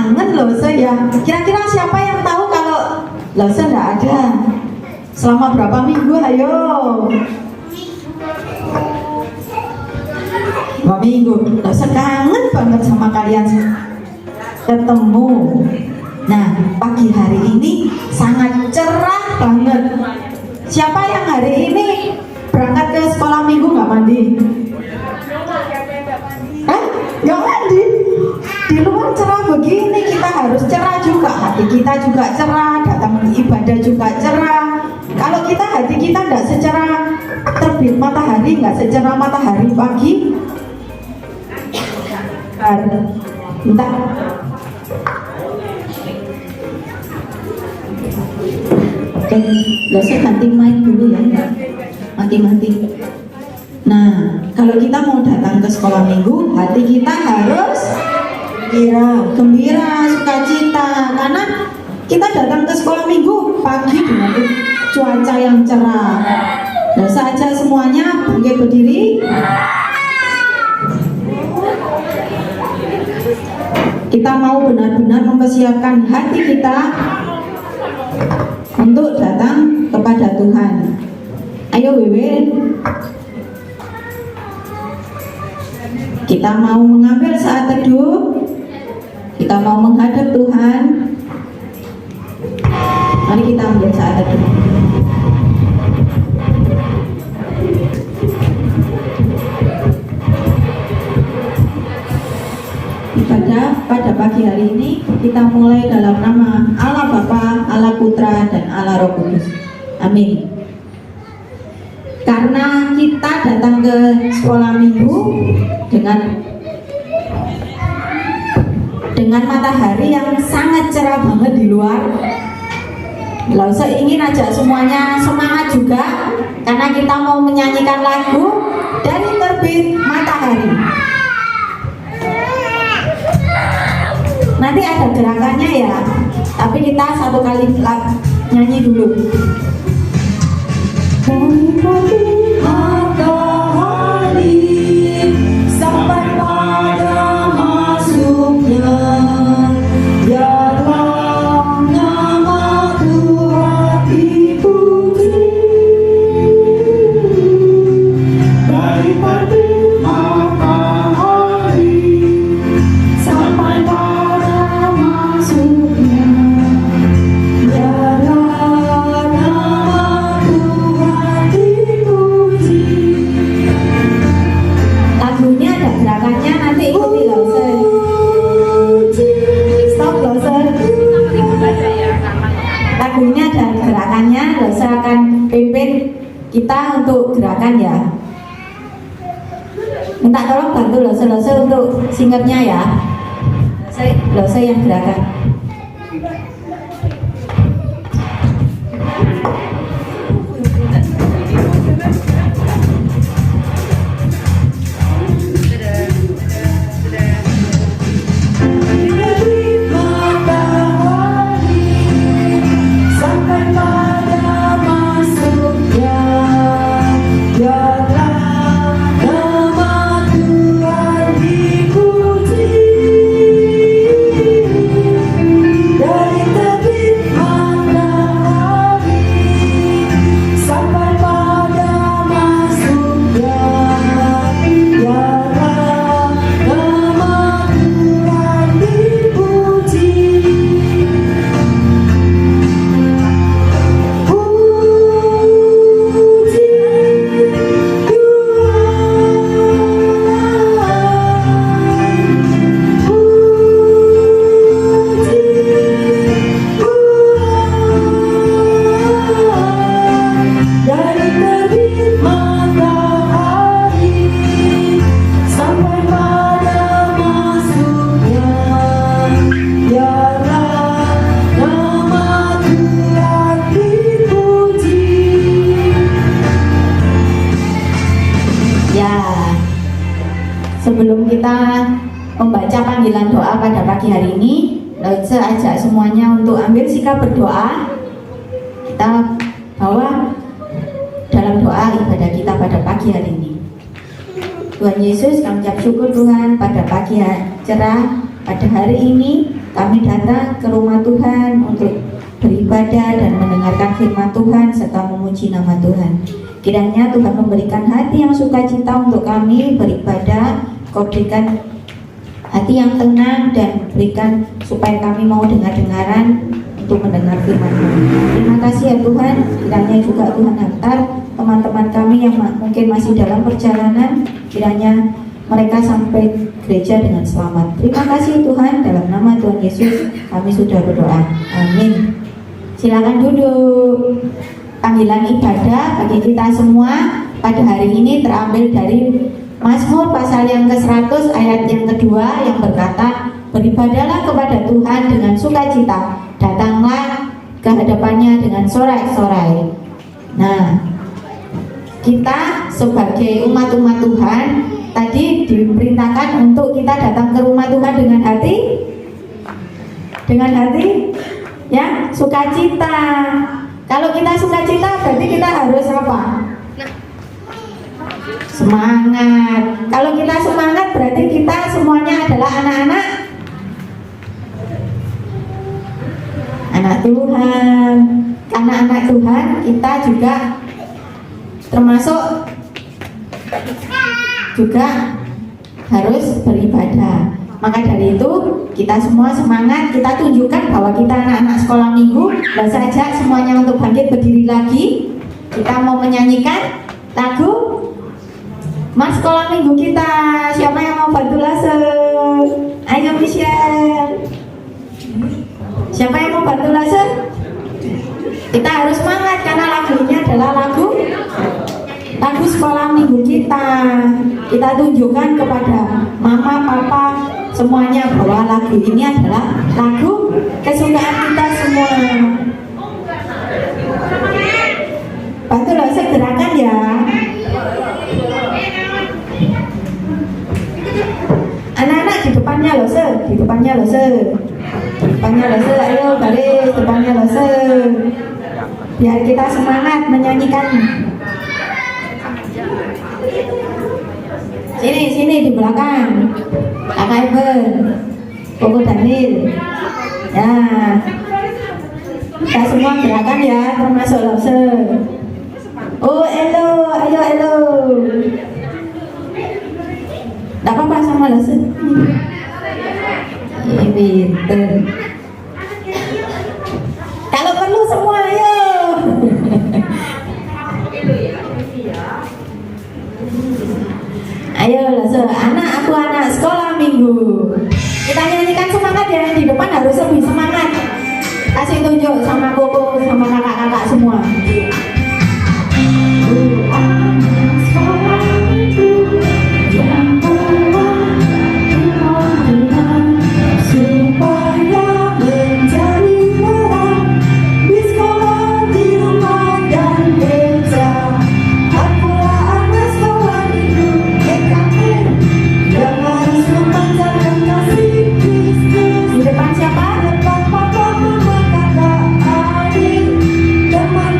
kangen loh saya. Kira-kira siapa yang tahu kalau Lause enggak ada? Selama berapa minggu? Ayo. 2 minggu. Lause kangen banget sama kalian ketemu. Nah, pagi hari ini sangat cerah banget. Siapa yang hari ini berangkat ke sekolah minggu nggak mandi? Nggak mandi? Di luar cerah begini, kita harus cerah juga. Hati kita juga cerah, datang ibadah juga cerah. Kalau kita hati kita nggak secerah terbit matahari, nggak secerah matahari pagi, bentar. Oke, Lause ganti mic dulu ya, mati-mati. Nah, kalau kita mau datang ke sekolah minggu, hati kita harus gembira, sukacita, karena kita datang ke sekolah minggu pagi dengan cuaca yang cerah. Lause aja semuanya bangkit berdiri. Kita mau benar-benar mempersiapkan hati kita untuk datang kepada Tuhan. Ayo Wewe, kita mau mengambil saat teduh, kita mau menghadap Tuhan. Mari kita ambil saat teduh. Ibadah pada pagi hari ini kita mulai dalam nama Allah Bapa, Allah Putra, dan Allah Roh Kudus. Amin. Karena kita datang ke sekolah minggu dengan matahari yang sangat cerah banget di luar, Lause ingin ajak semuanya semangat juga, karena kita mau menyanyikan lagu dari terbit matahari. Nanti ada gerakannya ya, tapi kita satu kali nyanyi dulu. Dari matahari sampai pada masuknya, biarlah nama Tuhan dipuji. Dari terbit matahari sampai pada masuknya, biarlah nama Tuhan dipuji. Lagunya ada gerakannya, nanti ikuti Lause. Stop Lause. Lagunya ada gerakannya, Lause akan pimpin kita untuk gerakan ya. Minta tolong bantu Lause untuk singernya ya. Lause yang gerakan. Sampai pada masuknya, biarlah nama Tuhan dipuji. Dari terbit matahari sampai pada masuknya, biarlah nama Tuhan dipuji. Dari terbit matahari sampai pada masuknya, biarlah nama Tuhan dipuji. Ya, sebelum kita membaca panggilan doa pada pagi hari ini, Lause ajak semuanya untuk ambil sikap berdoa. Kita bawa dalam doa ibadah kita pada pagi hari ini. Tuhan Yesus, kami ucap syukur Tuhan pada pagi cerah pada hari ini Kami datang ke rumah Tuhan untuk beribadah dan mendengarkan firman Tuhan serta memuji nama Tuhan. Kiranya Tuhan memberikan hati yang sukacita untuk kami beribadah. Kau berikan hati yang tenang dan berikan supaya kami mau dengar-dengaran untuk mendengar firman-Mu. Terima kasih ya Tuhan. Kiranya juga Tuhan hantar teman-teman kami yang mungkin masih dalam perjalanan, kiranya mereka sampai gereja dengan selamat. Terima kasih Tuhan, dalam nama Tuhan Yesus kami sudah berdoa. Amin. Silakan duduk. Panggilan ibadah bagi kita semua pada hari ini terambil dari Mazmur pasal yang ke-100 ayat yang kedua yang berkata, beribadahlah kepada Tuhan dengan sukacita, datanglah ke hadapannya dengan sorak-sorai. Nah, kita sebagai umat-umat Tuhan tadi diperintahkan untuk kita datang ke rumah Tuhan dengan hati ya sukacita. Kalau kita sukacita berarti kita harus apa? Semangat. Kalau kita semangat berarti kita semuanya adalah anak Tuhan. Karena anak Tuhan kita juga termasuk juga harus beribadah. Maka dari itu kita semua semangat, kita tunjukkan bahwa kita anak-anak sekolah minggu. Bahasa ajak semuanya untuk bangkit berdiri lagi. Kita mau menyanyikan lagu Mas sekolah minggu kita. Siapa yang mau bantu laser? Ayo Michelle. Siapa yang mau bantu laser? Kita harus semangat karena lagu ini adalah lagu sekolah minggu kita. Kita tunjukkan kepada mama, papa, semuanya bahwa lagu ini adalah lagu kesukaan kita semua. Bantu laser gerakan ya. Anak-anak di depannya loh, di depannya loh, ayo baris depannya loh, biar kita semangat menyanyikan. Sini di belakang, Kakak Iben, Koko Daniel. Ya, kita semua gerakan ya, termasuk lose. Oh, elo, ayo elo. Tidak apa-apa sama lose. Pinter. Kalau perlu semua ayo. Ayo lose, aku anak sekolah minggu. Kita nyanyikan semangat ya, di depan harus lebih semangat. Kasih tunjuk sama Koko, sama kakak-kakak semua. Teman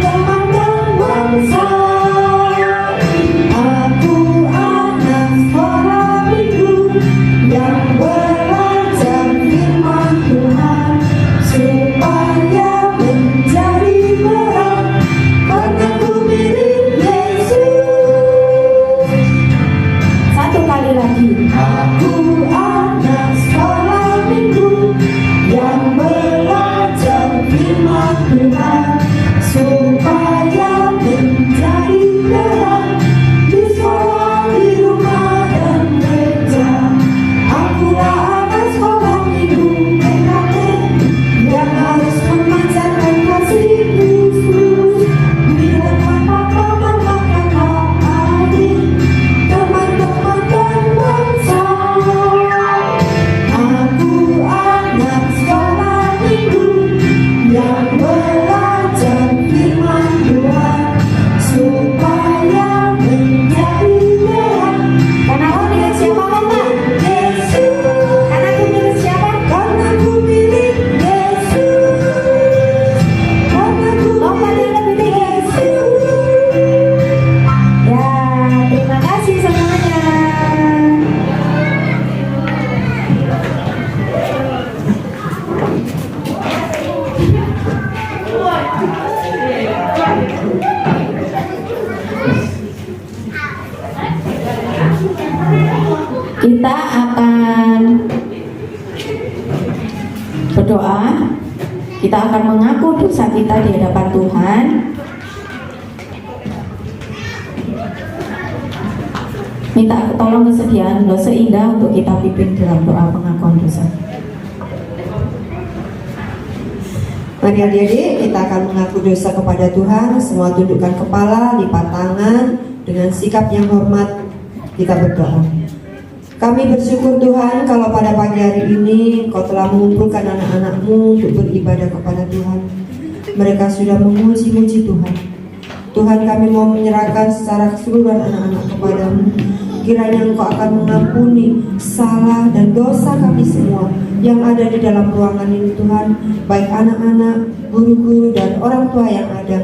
berdoa. Kita akan mengaku dosa kita di hadapan Tuhan. Minta tolong kesediaan Lose Indah untuk kita pimpin dalam doa pengakuan dosa. Mari adik-adik, kita akan mengaku dosa kepada Tuhan. Semua tundukkan kepala, lipat tangan, dengan sikap yang hormat kita berdoa. Kami bersyukur Tuhan kalau pada pagi hari ini Kau telah mengumpulkan anak-anak-Mu untuk beribadah kepada Tuhan. Mereka sudah memuji-muji Tuhan. Tuhan, kami mau menyerahkan secara keseluruhan anak-anak kepada-Mu. Kiranya Engkau akan mengampuni salah dan dosa kami semua yang ada di dalam ruangan ini Tuhan, baik anak-anak, guru-guru dan orang tua yang ada.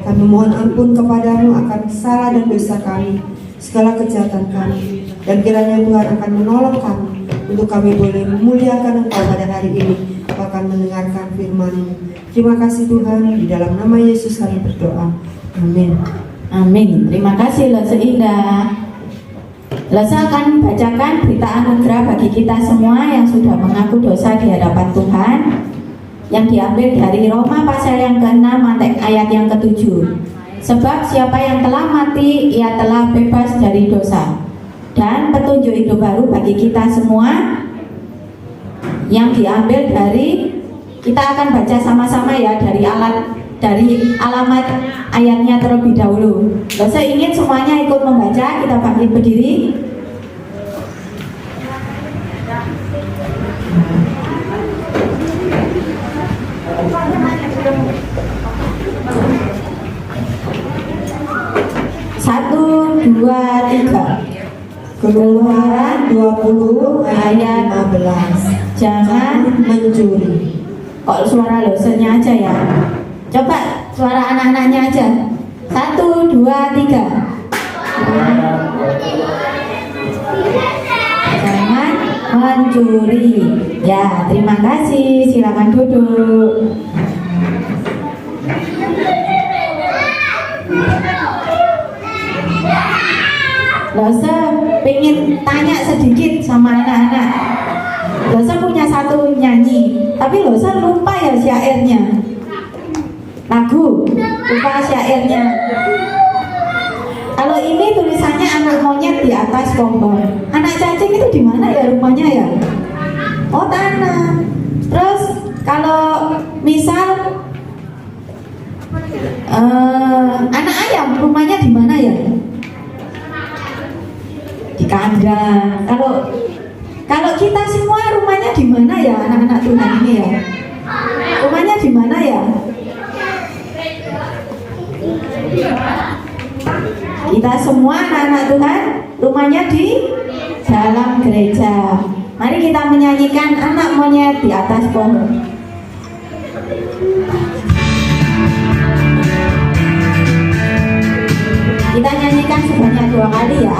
Kami mohon ampun kepada-Mu akan salah dan dosa kami, segala kejahatan kami, dan kiranya Tuhan akan menolong kami untuk kami boleh memuliakan Engkau pada hari ini, bahkan mendengarkan firman-Mu. Terima kasih Tuhan, di dalam nama Yesus kami berdoa. Amin. Amin. Terima kasih Lose Indah. Lose akan bacakan berita anugerah bagi kita semua yang sudah mengaku dosa di hadapan Tuhan, yang diambil dari Roma pasal yang ke-6 ayat yang ke-7. Sebab siapa yang telah mati, ia telah bebas dari dosa, dan petunjuk hidup baru bagi kita semua, yang diambil dari, kita akan baca sama-sama ya, dari alamat ayatnya terlebih dahulu. Lose ingin semuanya ikut membaca. Kita bangkit berdiri. Satu, dua, tiga. Keluaran 20 ayat 15. Jangan mencuri. Kok suara Losenya aja ya? Coba suara anak-anaknya aja. 1, 2, 3. Jangan mencuri. Ya, terima kasih. Silakan duduk. Lose pengen tanya sedikit sama anak-anak. Lose punya satu nyanyi, tapi Lose lupa ya syairnya. Lagu, lupa syairnya. Kalau ini tulisannya anak monyet di atas pohon. Anak cacing itu di mana ya rumahnya ya? Oh, tanah. Terus kalau misal anak ayam rumahnya di mana ya? Di kandang. Kalau kita semua rumahnya di mana ya, anak-anak Tuhan ini ya? Rumahnya di mana ya? Kita semua anak-anak Tuhan rumahnya di dalam gereja. Mari kita menyanyikan anak monyet di atas pohon. Kita nyanyikan sebanyak 2 kali ya.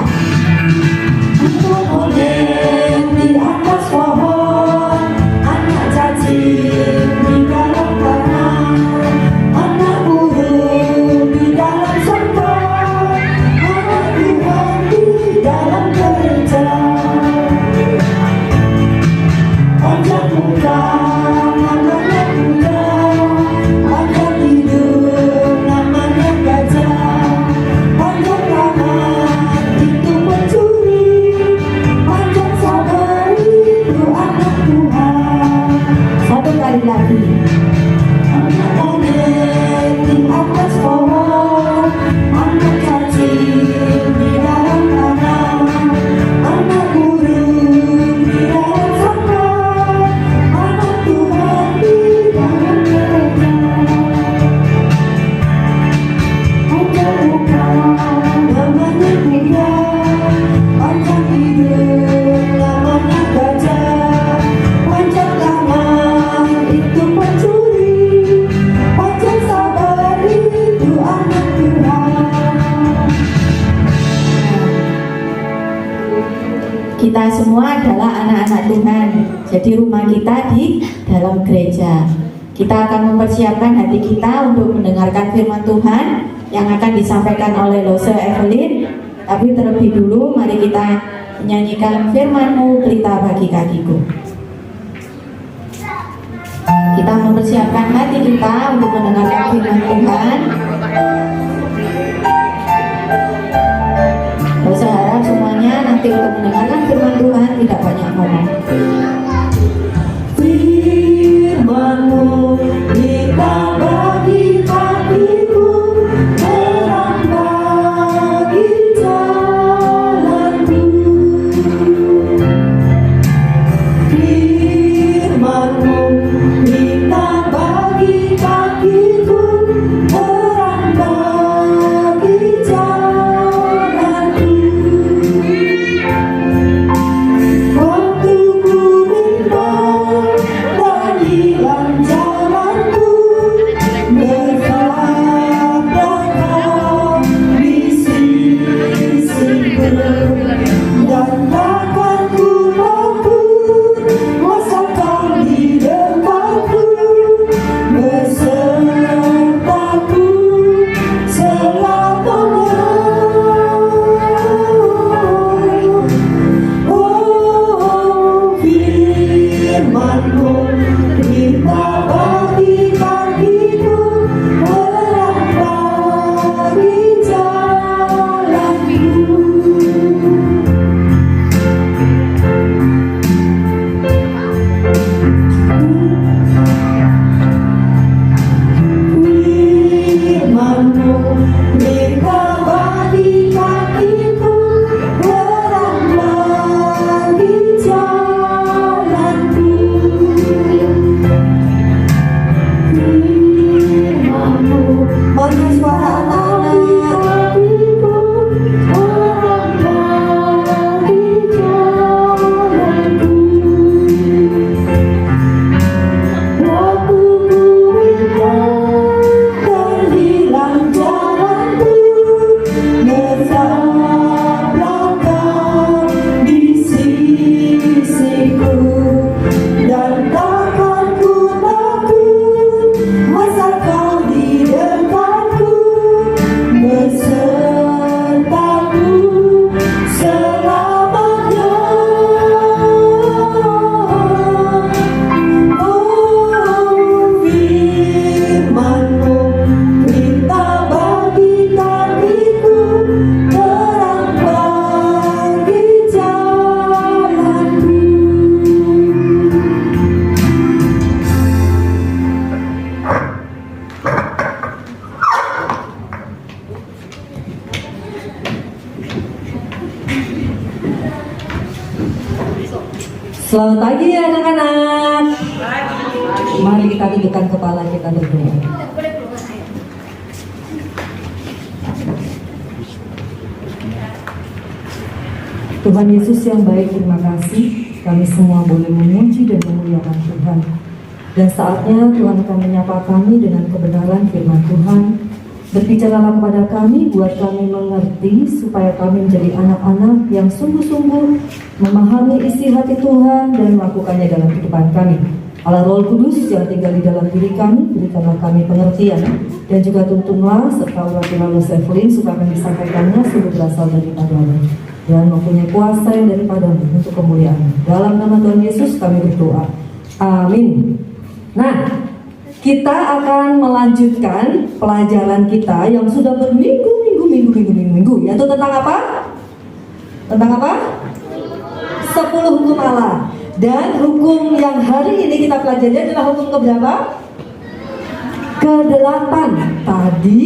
Anak monyet di atas pohon, anak cacing di dalam tanah, anak burung di dalam sangkar, anak Tuhan di dalam gereja. Panjang muka namanya kuda, panjang hidung namanya gajah, panjang tangan itu pencuri, panjang sabar itu anak Tuhan. Satu kali lagi. Anak monyet di atas pohon, anak cacing di dalam tanah, anak burung di dalam sangkar, anak Tuhan di dalam gereja. Panjang muka namanya kuda, panjang hidung namanya gajah, panjang tangan itu pencuri, panjang sabar itu anak Tuhan. Kita semua adalah anak-anak Tuhan. Jadi rumah kita di dalam gereja. Kita akan mempersiapkan hati kita untuk mendengarkan firman Tuhan yang akan disampaikan oleh Lose Evelyn. Tapi terlebih dulu mari kita menyanyikan firman-Mu pelita bagi kakiku. Kita mempersiapkan hati kita untuk mendengarkan firman Tuhan. Saya harap semuanya nanti untuk mendengarkan firman Tuhan tidak banyak ngomong. Firman-Mu kita bagi kakiku, terang bagi jalanku. Firman-Mu kita bagi kakiku, terang bagi jalanku. Waktu ku bimbang dan hilang jalanku, bertabrakan di sisiku, dan takkan ku takut, kuasa Kau di depanku, besertaku selamanya. Oh, firman-Mu kita bagi kakiku, terang bagi jalanku. Firman-Mu kita bagi kakiku, terang bagi jalanku. Firman-Mu Mana suara anak-anak? terang bagi jalanku. Waktu ku bimbang dan hilang jalanku, bertabrakan di sisiku, dan takkan ku takut, masa Kau di depanku, besertaku selamanya. Oh, firman-Mu kita bagi kakiku, terang bagi jalanku. Selamat pagi anak-anak. Mari kita tundukkan kepala, kita berdoa. Tuhan Yesus yang baik, terima kasih. Kami semua boleh memuji dan memuliakan Tuhan. Dan saatnya Tuhan akan menyapa kami dengan kebenaran firman Tuhan. Berbicaralah kepada kami, buat kami mengerti, supaya kami menjadi anak-anak yang sungguh-sungguh memahami isi hati Tuhan dan melakukannya dalam kehidupan kami. Allah Roh Kudus yang tinggal di dalam diri kami, berikanlah kami pengertian, dan juga tuntunlah serta urapi lalu Evelyn supaya kami disampaikannya sungguh berasal daripada-Mu dan mempunyai kuasa yang daripada-Mu untuk kemuliaan. Dalam nama Tuhan Yesus kami berdoa. Amin. Nah, kita akan melanjutkan pelajaran kita yang sudah berminggu-minggu, yaitu tentang apa? Tentang apa? 10 hukum Allah. Dan hukum yang hari ini kita pelajari adalah hukum keberapa? Ke-8. Tadi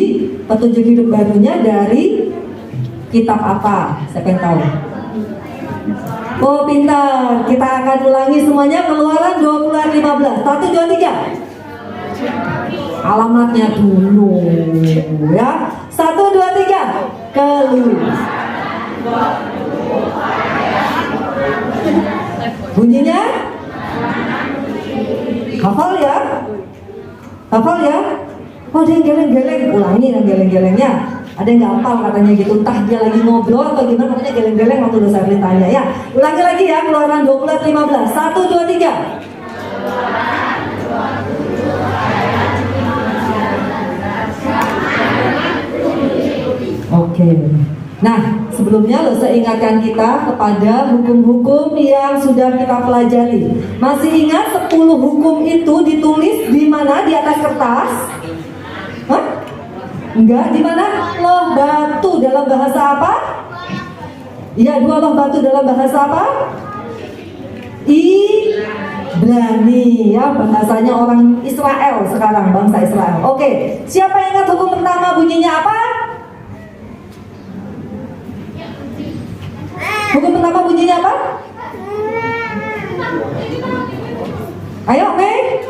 petunjuk hidup barunya dari kitab apa? Siapa yang tahu? Oh, pintar. Kita akan ulangi semuanya. Keluaran 20 ayat 15. 1, 2, 3. Alamatnya dulu ya. 1, 2, 3. Keluar. Bunyinya hafal ya? Hafal ya? Oh, ada yang geleng-geleng. Ulangi yang geleng-gelengnya. Ada yang nggak hafal katanya gitu. Entah dia lagi ngobrol atau gimana, katanya geleng-geleng waktu udah saya tanya ya. Ulangi lagi ya. Keluaran 20 ayat 15. 1, 2, 3. Oke. Nah, sebelumnya lo seingatkan kita kepada hukum-hukum yang sudah kita pelajari. Masih ingat 10 hukum itu ditulis di mana di atas kertas? Hah? Enggak, di mana? Loh batu dalam bahasa apa? Iya, 2 loh batu dalam bahasa apa? Ibrani, ya, bahasanya orang Israel sekarang, bangsa Israel. Oke, siapa yang ingat hukum pertama bunyinya apa? Hukum pertama bunyinya apa? Ayo, Mei.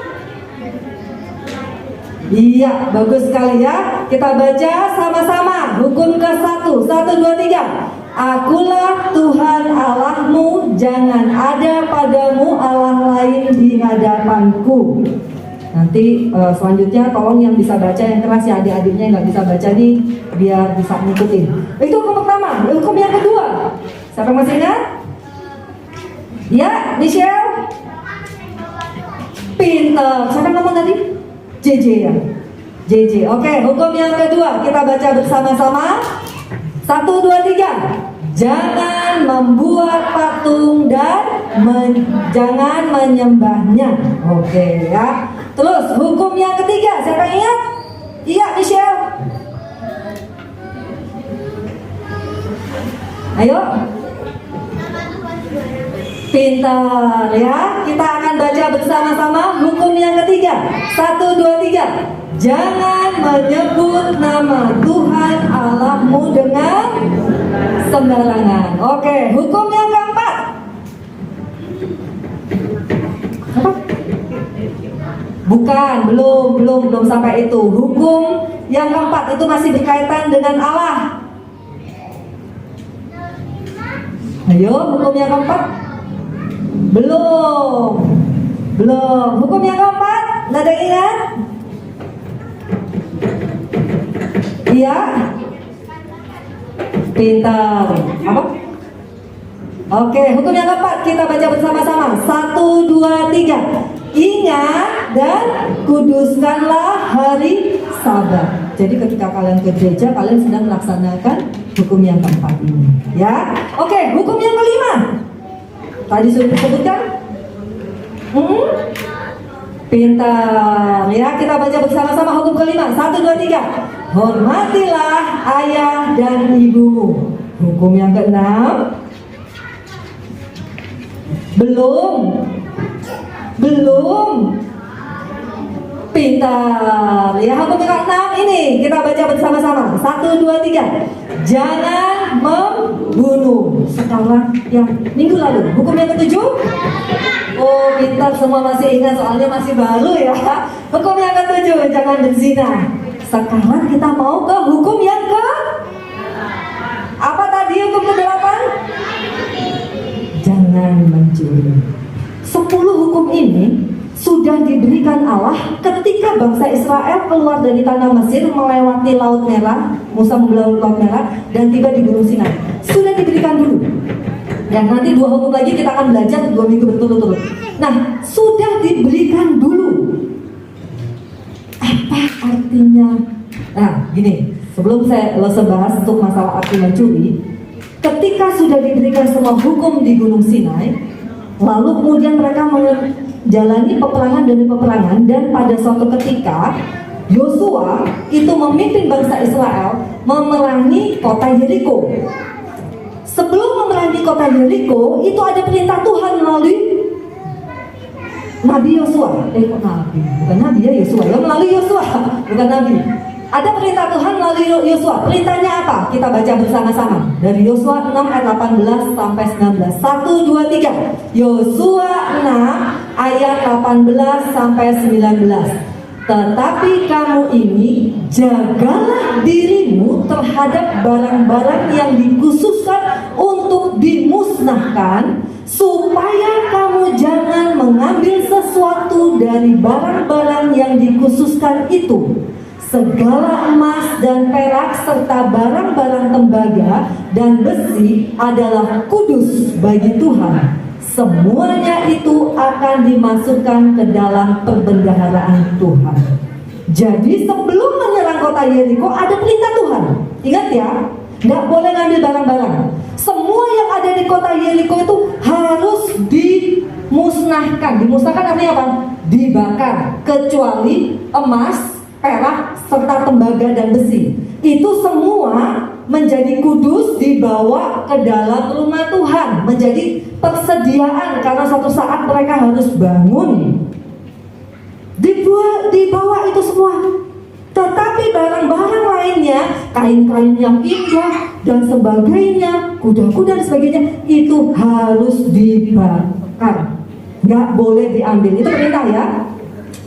Iya, bagus sekali ya. Kita baca sama-sama. Hukum ke-1, 1, 2, 3. Akulah Tuhan Allahmu, jangan ada padamu Allah lain di hadapanku. Nanti selanjutnya tolong yang bisa baca yang keras ya, adik-adiknya yang nggak bisa baca nih biar bisa ngikutin. Itu hukum pertama. Hukum yang kedua, siapa yang masih ingat? Ya, Michelle. Pinter. Siapa yang ngomong tadi? JJ ya. JJ. Oke, hukum yang kedua kita baca bersama-sama. 1, 2, 3. Jangan membuat patung dan jangan menyembahnya. Oke ya. Terus hukum yang ketiga, siapa yang ingat? Iya, Michelle. Ayo. Pintar ya. Kita akan baca bersama-sama hukum yang ketiga. 1, 2, 3. Jangan menyebut nama Tuhan Allahmu dengan sembarangan. Oke, hukum yang keempat. Apa? Bukan, belum sampai itu. Hukum yang keempat itu masih berkaitan dengan Allah. Ayo, hukum yang keempat. Belum. Hukum yang keempat, ada yang ingat? Iya. Pintar. Apa? Oke, hukum yang keempat kita baca bersama-sama. 1, 2, 3. Ingat dan kuduskanlah hari Sabat. Jadi ketika kalian ke gereja, kalian sedang melaksanakan hukum yang keempat ini, ya. Oke, hukum yang kelima. Tadi sudah disebutkan. Pintar ya, kita baca bersama-sama hukum kelima. 1, 2, 3. Hormatilah ayah dan ibumu. Hukum yang keenam. Belum. Pintar ya, hukum yang keenam ini kita baca bersama-sama. 1, 2, 3. Jangan membunuh. Sekarang yang minggu lalu. Hukum yang ketujuh. Oh, pintar, semua masih ingat soalnya masih baru ya. Hukum yang ketujuh, jangan berzina. Sekarang kita mau ke hukum yang ke apa tadi, hukum ke-8? Jangan mencuri. 10 hukum ini sudah diberikan Allah ketika bangsa Israel keluar dari tanah Mesir, melewati Laut Merah. Musa membelah Laut Merah dan tiba di Gunung Sinai. Sudah diberikan dulu. Dan nanti 2 hukum lagi kita akan belajar 2 minggu berturut-turut. Nah, sudah diberikan dulu. Apa artinya? Nah, gini, sebelum saya bahas untuk masalah arti mencuri, ketika sudah diberikan semua hukum di Gunung Sinai, lalu kemudian mereka menjalani peperangan demi peperangan, dan pada suatu ketika Yosua itu memimpin bangsa Israel memerangi kota Yeriko. Sebelum memerangi kota Yeriko, itu ada perintah Tuhan melalui Nabi Yosua. Bukan Nabi ya, Yosua ya, melalui Yosua, bukan Nabi. Ada perintah Tuhan melalui Yosua. Perintahnya apa? Kita baca bersama-sama dari Yosua 6 ayat 18 sampai 19. 1, 2, 3. Yosua 6 ayat 18 sampai 19. Tetapi kamu ini jagalah dirimu terhadap barang-barang yang dikhususkan untuk dimusnahkan, supaya kamu jangan mengambil sesuatu dari barang-barang yang dikhususkan itu. Segala emas dan perak serta barang-barang tembaga dan besi adalah kudus bagi Tuhan. Semuanya itu akan dimasukkan ke dalam perbendaharaan Tuhan. Jadi sebelum menyerang kota Yeriko ada perintah Tuhan. Ingat ya, nggak boleh ngambil barang-barang. Semua yang ada di kota Yeriko itu harus dimusnahkan. Dimusnahkan artinya apa? Dibakar, kecuali emas, perak, serta tembaga dan besi. Itu semua menjadi kudus, dibawa ke dalam rumah Tuhan, menjadi persediaan karena suatu saat mereka harus bangun. Dibawa itu semua. Tetapi barang-barang lainnya, kain-kain yang indah dan sebagainya, kuda-kuda dan sebagainya, itu harus dibakar, nggak boleh diambil. Itu perintah ya,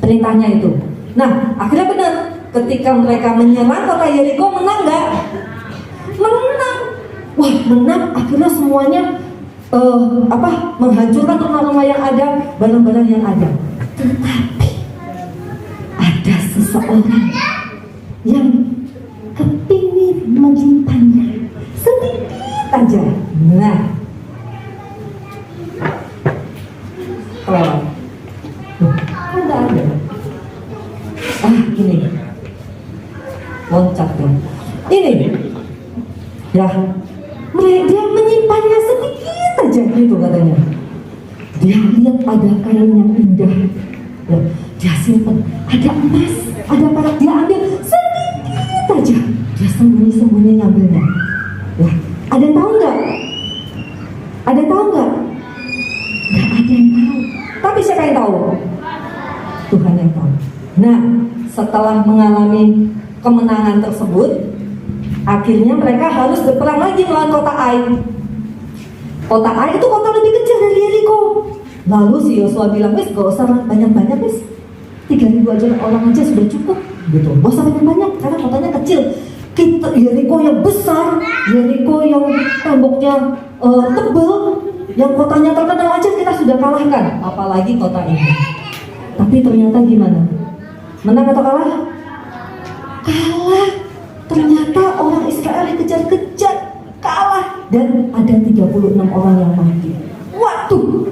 perintahnya itu. Nah, akhirnya benar, ketika mereka menyerang kota Yeriko, menang nggak? Menang. Wah, menang. Akhirnya semuanya menghancurkan rumah-rumah yang ada, barang-barang yang ada. Tetapi ada seseorang yang kepingin menyimpannya sedikit aja. Nah, kelewat. Ada. Ini loncat ya. Ini ya, dia menyimpannya sedikit aja gitu katanya. Dia lihat ada kain yang indah, ya, dia simpan. Ada emas, ada perak, dia ambil sedikit aja. Dia sembunyi-sembunyi ngambilnya. Ya, ada yang tahu nggak? Ada yang tahu nggak? Nggak ada yang tahu. Tapi siapa yang tahu? Tuhan yang tahu. Nah, setelah mengalami kemenangan tersebut, akhirnya mereka harus berperang lagi melawan kota Ai. Kota Ai itu kota lebih kecil dari Yeriko. Lalu si Yosua bilang, wes gak usah banyak-banyak, wes 3.000 aja orang aja sudah cukup gitu. Gak usah banyak-banyak karena kotanya kecil. Kita Yeriko yang besar, Yeriko yang temboknya tebal, yang kotanya terkenal aja kita sudah kalahkan, apalagi kota ini. Tapi ternyata gimana? Menang atau kalah? Kalah. Ternyata orang Israel dikejar-kejar, kalah, dan ada 36 orang yang mati. Waduh,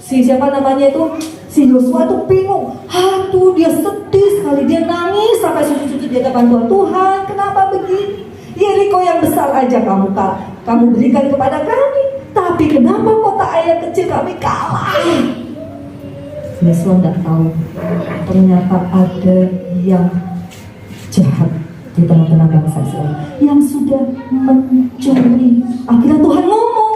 si siapa namanya itu, si Yosua itu bingung. Aduh, dia sedih sekali, dia nangis sampai sujud-sujud di hadapan Tuhan. Tuhan, kenapa begini? Yeriko yang besar aja kamu berikan kepada kami, tapi kenapa kota ayah kecil kami kalah? Yosua tidak tahu, ternyata ada yang jahat di tengah-tengah bangsa Israel yang sudah mencuri. Akhirnya Tuhan ngomong,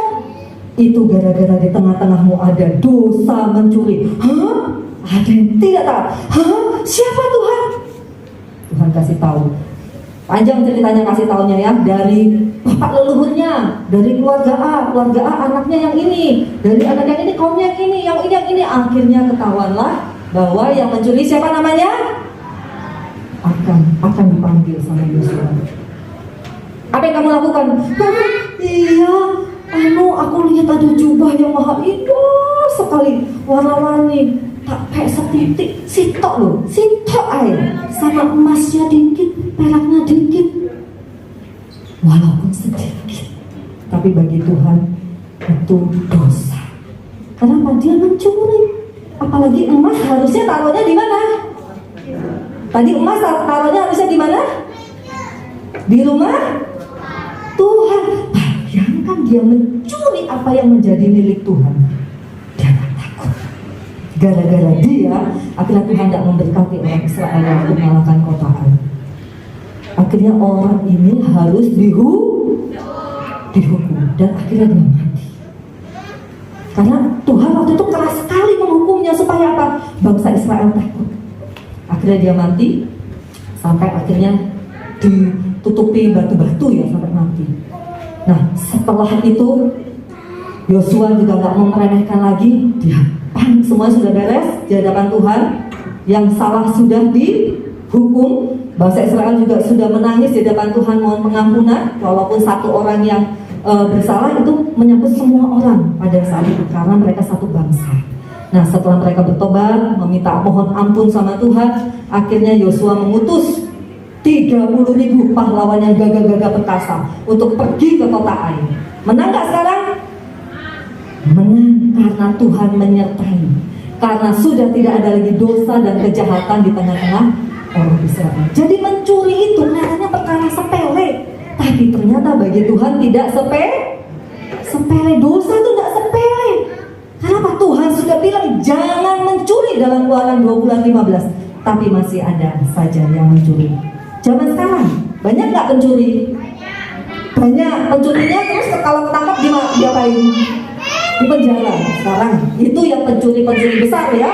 itu gara-gara di tengah-tengahmu ada dosa mencuri. Hah? Ada yang tidak tahu? Hah? Siapa Tuhan? Tuhan kasih tahu. Panjang ceritanya kasih tahunya ya, dari bapak leluhurnya, dari keluarga A anaknya yang ini, dari anak yang ini kaumnya yang ini. Akhirnya ketahuanlah bahwa yang mencuri siapa namanya? akan dipanggil sama Yosua. Apa yang kamu lakukan? Iya, aku lihat ada jubah yang maha indah sekali, warna-warni, tak kayak setitik, sitok air, sama emasnya dikit, peraknya dikit, walaupun sedikit, tapi bagi Tuhan itu dosa. Kenapa? Dia mencuri. Apalagi emas harusnya taruhnya di mana? Tadi emas taruhnya harusnya di mana? Di rumah Tuhan. Bayangkan dia mencuri apa yang menjadi milik Tuhan. Dia tak takut. Gara-gara dia, akhirnya Tuhan tidak memberkati orang Israel untuk mengalahkan kota Ai. Akhirnya orang ini harus dihukum dan akhirnya dia mati. Karena Tuhan waktu itu keras sekali menghukumnya supaya apa? Bangsa Israel takut. Akhirnya dia mati, sampai akhirnya ditutupi batu-batu ya sampai mati. Nah setelah itu Yosua juga gak meremehkan lagi. Dia semua sudah beres di hadapan Tuhan. Yang salah sudah dihukum. Bangsa Israel juga sudah menangis di hadapan Tuhan mohon pengampunan. Walaupun satu orang yang bersalah itu menyangkut semua orang pada saat itu, karena mereka satu bangsa. Nah setelah mereka bertobat, meminta mohon ampun sama Tuhan, akhirnya Yosua mengutus 30.000 pahlawan yang gagah-gagah perkasa untuk pergi ke kota Ai. Menang gak sekarang? Menang karena Tuhan menyertai. Karena sudah tidak ada lagi dosa dan kejahatan di tengah-tengah orang Israel. Jadi mencuri itu kelihatannya perkara sepele, tapi ternyata dosa bagi Tuhan tidak sepele. Dosa itu tidak sepele. Kenapa? Tuhan sudah bilang jangan mencuri dalam Keluaran 20:15, tapi masih ada saja yang mencuri. Zaman sekarang banyak nggak pencuri? Banyak. Pencurinya terus kalau ketangkap diapain? Di penjara. Sekarang itu yang pencuri besar ya.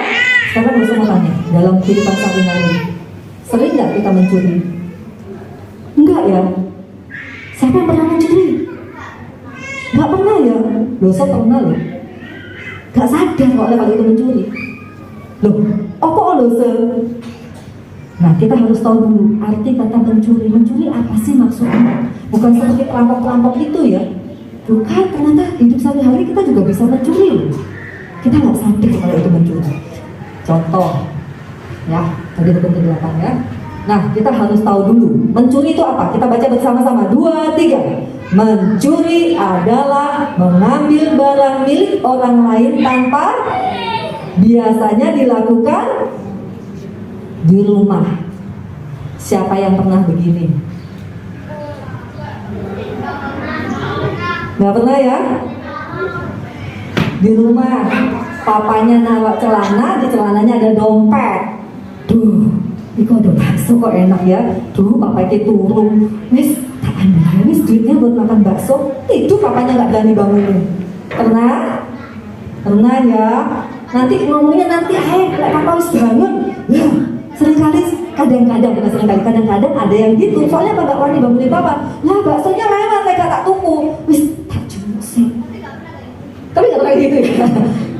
Sekarang mau tanya, dalam kehidupan sehari-hari sering nggak kita mencuri? Enggak ya. Siapa yang pernah mencuri? Nggak pernah ya. Dosa pernah loh. Nggak sadar kalau itu mencuri. Loh, apa dosa? Nah, kita harus tahu dulu arti kata mencuri. Mencuri apa sih maksudnya? Bukan seperti perampok-perampok itu ya. Bukan, ternyata hidup sehari-hari kita juga bisa mencuri. Kita nggak sadar kalau itu mencuri. Contoh, ya, tadi hukum ke-8 ya. Nah, kita harus tahu dulu, mencuri itu apa? Kita baca bersama-sama, 2, 3. Mencuri adalah mengambil barang milik orang lain tanpa biasanya dilakukan di rumah. Siapa yang pernah begini? Gak pernah ya? Di rumah papanya naruh celana, di celananya ada dompet. Duh, ini kok ada bakso kok enak ya. Duh, papa itu turun, Miss, tak ambil aja Miss duitnya buat makan bakso. Itu papanya nggak berani bangunin. Pernah? Pernah ya? Nanti ngomongnya nanti, papa harus bangun. Ya, seringkali, kadang-kadang ada yang gitu. Soalnya apa nggak wani bangunin papa? Lah baksonya lewat, mereka tak tuku. Miss, tak cuma sih. Tapi nggak pernah gitu ya.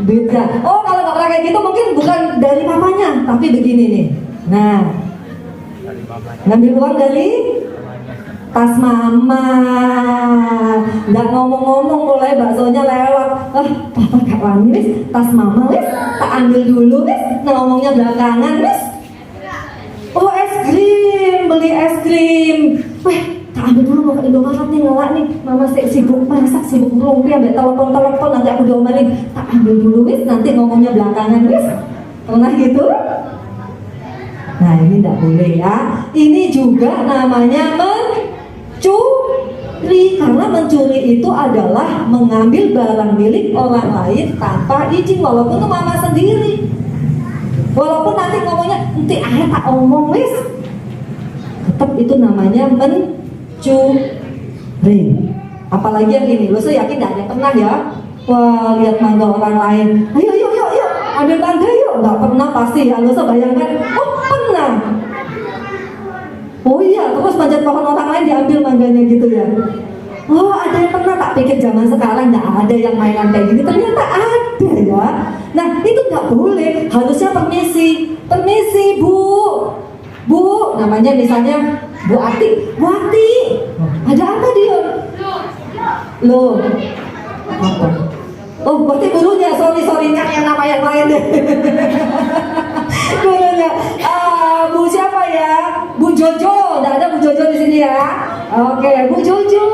Beda. Oh, kalau nggak pernah kayak gitu mungkin bukan dari papanya, tapi begini nih. Nah, ngambil uang dari tas mama. Nggak ngomong-ngomong mulai baksonya lewat. Papa gak wani Miss, tas mama Miss, tak ambil dulu Miss. Ngomongnya belakangan Miss. Oh, es krim, beli es krim. Tak ambil dulu mau ke Indomaret nih, ngelak nih. Mama sibuk masak, sibuk ngerumpi, ambil telepon, nanti aku diomelin. Tak ambil dulu Miss, nanti ngomongnya belakangan Miss. Pernah gitu? Nah, ini tidak boleh ya. Ini juga namanya mencuri. Karena mencuri itu adalah mengambil barang milik orang lain tanpa izin, walaupun itu mama sendiri. Walaupun nanti ngomongnya, nanti ayah tak omong Miss, tetap itu namanya mencuri. Apalagi yang ini, lo saya yakin gak ada yang pernah ya. Wah, lihat mangga orang lain, ayo ambil mangga yuk. Gak pernah pasti ya, lo saya bayangkan. Oh, pernah. Oh iya, terus manjat pohon orang lain diambil mangganya gitu ya. Oh, ada yang pernah, tak pikir zaman sekarang gak ada yang mainan kayak gini. Ternyata ada ya. Nah, itu gak boleh. Harusnya permisi Bu, namanya misalnya Bu Ati, ada apa dia? Loh, apa? Oh, berarti gurunya, sorry cari yang nama yang lain deh. Gurunya, Bu siapa ya? Bu Jojo, nggak ada Bu Jojo di sini ya? Oke, Bu Jojo,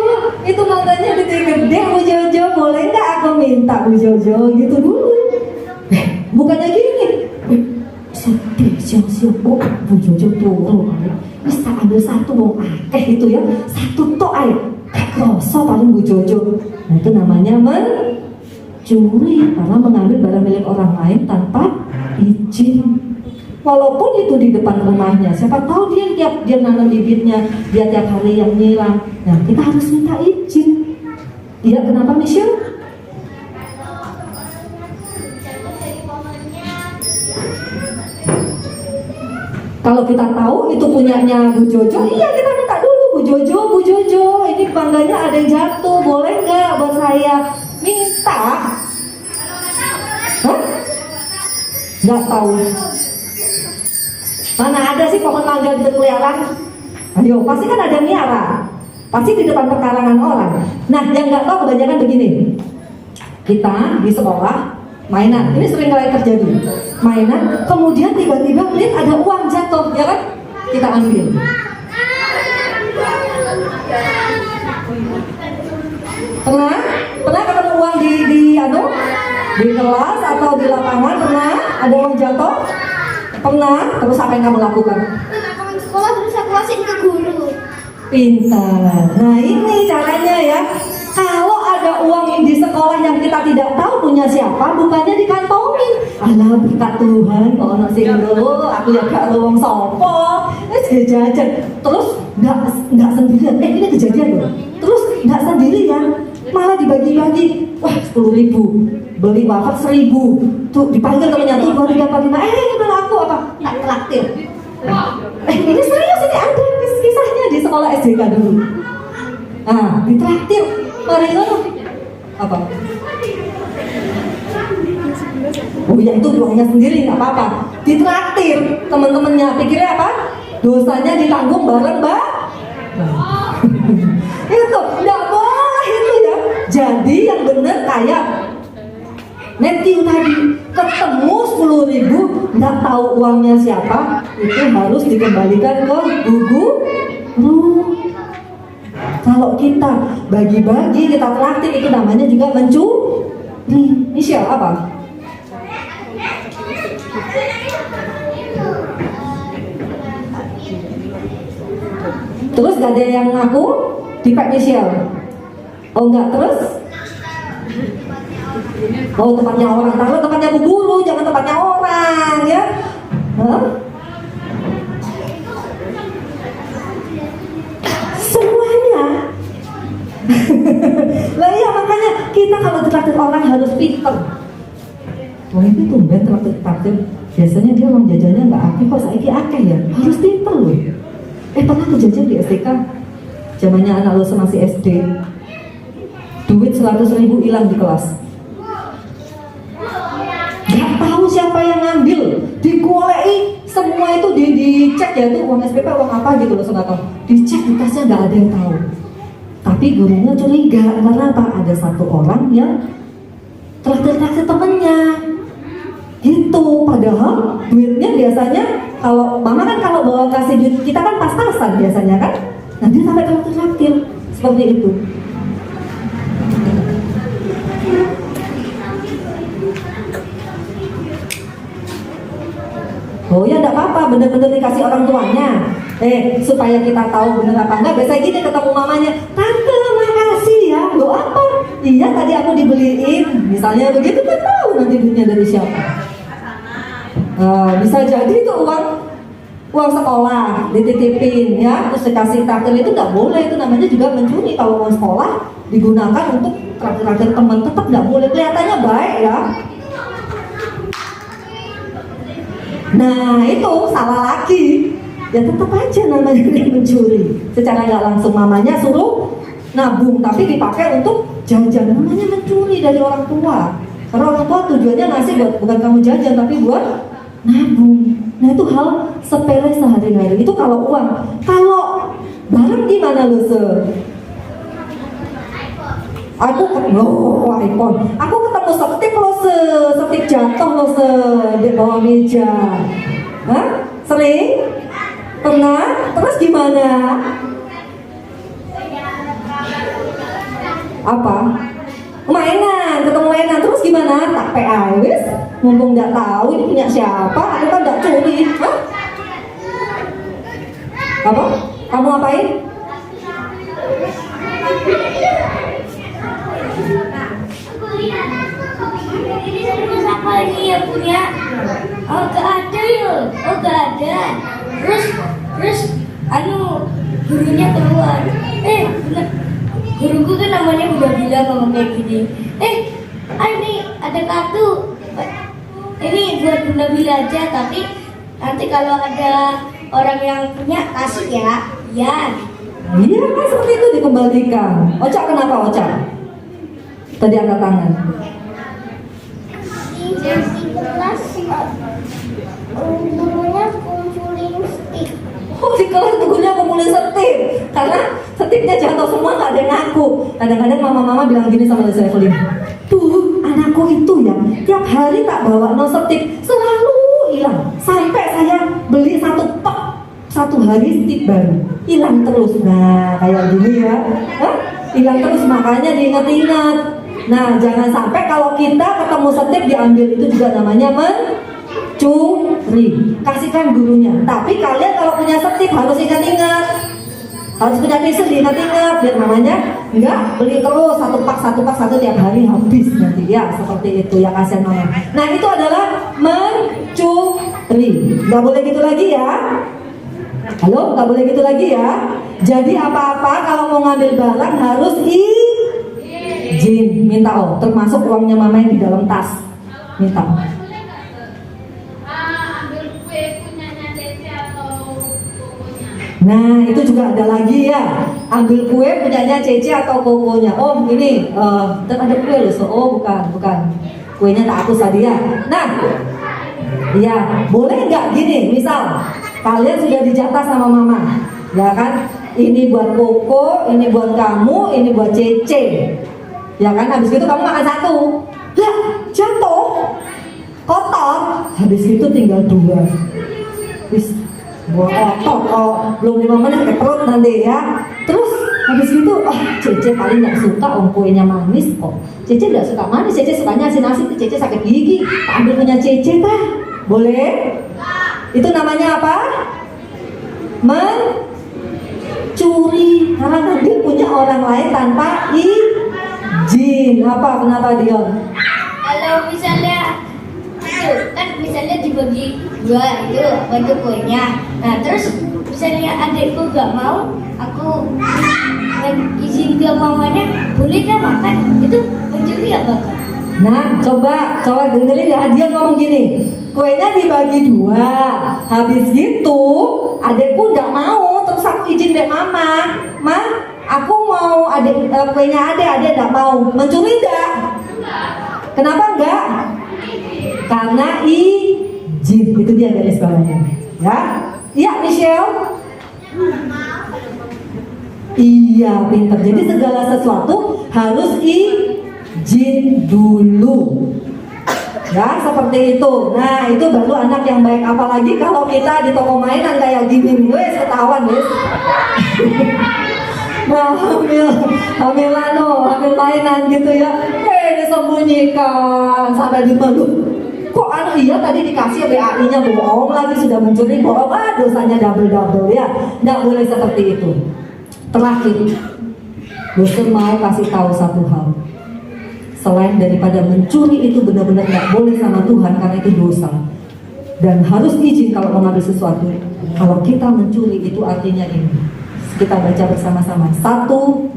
itu mangganya gede-gede, Bu Jojo, boleh nggak aku minta Bu Jojo gitu dulu? Bukannya gini. Sedih, siap-siap Bu Jojo turun. Bisa ambil satu mau akeh itu ya, satu tok aja. Kroso paling Bu Jojo. Nah, itu namanya mencuri, karena mengambil barang milik orang lain tanpa izin. Walaupun itu di depan rumahnya, siapa tahu dia nanam bibitnya, dia tiap hari yang nyiram. Nah, kita harus minta izin. Iya, kenapa Michelle? Kalau kita tahu itu punyanya Bu Jojo, iya kita minta dulu, Bu Jojo, ini bangganya ada yang jatuh, boleh nggak buat saya? Minta? Hah? Nggak tahu. Mana ada sih pohon mangga di keliaran? Ayo, pasti kan ada miara. Pasti di depan pekarangan orang. Nah, yang nggak tahu kebanyakan begini. Kita di sekolah mainan, ini sering kali terjadi. Mainan, kemudian tiba-tiba lihat ada uang jatuh, ya kan? Kita ambil. Pernah ketemu uang di kelas atau di lapangan? Pernah ada uang jatuh? Pernah? Terus apa yang kamu lakukan? Sekolah terus aku kasih ke guru. Pintar. Nah ini caranya ya. Kalau ada uang di sekolah yang kita tidak tahu punya siapa, bukannya dikantongin. Alah berkat Tuhan, kalau nasi dulu, aku ya gak luang sopo. Jajan. Terus nggak sendirian. Ini kejadian loh. Terus nggak sendirian, malah dibagi-bagi. Wah 10.000, beli wafat 1.000. Tuh dipanggil temennya tuh 2, 3, 4, 5. Kalau aku apa? Tak traktir. Ini serius, ini ada kisahnya di sekolah SDK dulu. Nah, ditraktir. Mari lo apa? Oh ya itu uangnya sendiri nggak apa-apa. Ditraktir teman-temannya, pikirnya apa? Dosanya ditanggung bareng mbak. Itu nggak boleh itu ya. Jadi yang benar kayak Matthew tadi, ketemu 10.000, nggak tahu uangnya siapa, itu harus dikembalikan ke guru. Kalau kita bagi-bagi, kita traktir, itu namanya juga mencuri. Michelle apa? Terus gak ada yang ngaku di Pak Michelle? Oh enggak, terus? Oh tempatnya orang, taruh tempatnya Bu Guru, jangan tempatnya orang ya. Hah? Semuanya. Lah iya makanya kita kalau ditraktir orang harus pinter. Oh ini tumben traktir. Biasanya dia uang jajannya nggak aktif, kok saiki akeh ya. Harus pinter loh. Pernah aku jajan di STK. Zamannya anak lo masih SD. Duit 100.000 hilang di kelas. Gak tahu siapa yang ngambil, digolei semua itu dicek ya itu uang SPP uang apa gitu loh nggak tahu. Dicek di tasnya nggak ada yang tahu. Tapi gurunya curiga karena apa? Ada satu orang yang traktir temennya. Itu padahal duitnya biasanya kalau mama kan kalau bawa kasih duit kita kan pas-pasan biasanya kan. Nah dia sampai traktir seperti itu. Oh ya enggak apa-apa, bener-bener dikasih orang tuanya. Supaya kita tahu bener apa enggak, biasanya gini ketemu mamanya, tante makasih ya, lo apa? Iya tadi aku dibeliin, misalnya begitu kan tahu nanti duitnya dari siapa. Bisa jadi itu uang sekolah dititipin ya, terus dikasih traktir itu nggak boleh, itu namanya juga mencuri. Kalau uang sekolah digunakan untuk traktir teman tetap nggak boleh, kelihatannya baik ya. Nah itu salah lagi, ya tetap aja namanya mencuri. Secara nggak langsung mamanya suruh nabung, tapi dipakai untuk jajan, namanya mencuri dari orang tua. Karena orang tua tujuannya ngasih buat bukan kamu jajan, tapi buat nabung. Nah itu hal sepele sehari-hari. Itu kalau uang. Kalau barang gimana lu Aku iPhone. Aku ketemu setip lo setip jatuh lo di bawah meja. Hah? Sering? Pernah? Terus gimana? Apa? Ketemu mainan. Terus gimana? Tak PA wis. Mumpung nggak tahu ini punya siapa, aku kan nggak curi. Hah? Apa? Kamu ngapain? Siapa ini ya punya? Oh gak ada ya, gak ada. Terus gurunya keluar. Bener. Guruku kan namanya udah bilang ngomong kayak gini. Ini ada kartu. Ini buat Bunda Bila aja, tapi nanti kalau ada orang yang punya kasih ya. Ya. Iya kan seperti itu dikembalikan. Oca kenapa Oca? Tadi angkat tangan. Di kelas gurunya kumpulin stick. Oh di kelas gurunya kumpulin setip. Karena setipnya jatuh semua gak ada yang ngaku. Kadang-kadang mama-mama bilang gini sama saya Evelyn, tuh anakku itu ya tiap hari tak bawa no setip, selalu hilang. Sampai saya beli satu hari setip baru hilang terus. Nah kayak gini ya, hilang terus, makanya diingat-ingat. Nah jangan sampai kalau kita ketemu setip diambil, itu juga namanya mencuri. Kasihkan gurunya. Tapi kalian kalau punya setip harus ingat-ingat, Harus punya tisu, diingat-ingat biar mamanya enggak beli terus satu pak tiap hari habis nanti ya, seperti itu ya, kasihan mama. Nah itu adalah mencuri. Nggak boleh gitu lagi ya. Halo, nggak boleh gitu lagi ya. Jadi apa-apa kalau mau ngambil barang harus izin, minta termasuk uangnya mama yang di dalam tas, minta. Nah itu juga ada lagi ya, ambil kue punyanya Cece atau kokonya. Oh ini ada kue loh, oh bukan kuenya tak hapus tadi ya. Nah ya boleh nggak gini, misal kalian sudah dijatah sama mama, ya kan? Ini buat Koko, ini buat kamu, ini buat Cece, ya kan? Habis itu kamu makan satu, lah jatuh, kotor. Habis itu tinggal dua, buat otot, belum 5 menit ke perut nanti ya. Terus habis itu, Cece paling nggak suka kuenya manis kok. Cece nggak suka manis, Cece sukanya asin-asin. Cece sakit gigi, ambil punya Cece tah, boleh? Itu namanya apa? Mencuri, karena nanti punya orang lain tanpa izin. Apa? Kenapa Dion? Kalau misalnya itu kan misalnya dibagi dua itu bentuk kuenya. Nah terus misalnya adikku gak mau, aku izin ke mamanya, boleh gak makan? Itu mencuri apa Kak? Nah coba dengerin ya, dia ngomong gini, kuenya dibagi dua, habis gitu adekku nggak mau, terus aku izin deh mama, aku mau kuenya adek nggak mau, mencuri nggak? Kenapa enggak? Karena izin, itu dia garis bawahnya ya. Iya Michelle? Iya pinter, jadi segala sesuatu harus izin dulu ya, seperti itu. Nah itu baru anak yang baik. Apalagi kalau kita di toko mainan kayak gini, wes ketahuan wes. Nah hamil mainan gitu ya, disembunyikan sampai dimalu. Kok iya tadi dikasih BAI-nya bohong, lagi sudah mencuri bohong, dosanya double ya. Nggak boleh seperti itu. Terakhir, dosen mau kasih tahu satu hal. Selain daripada mencuri itu benar-benar nggak boleh sama Tuhan karena itu dosa. Dan harus izin kalau mengambil sesuatu. Kalau kita mencuri itu artinya ini. Kita baca bersama-sama. 1,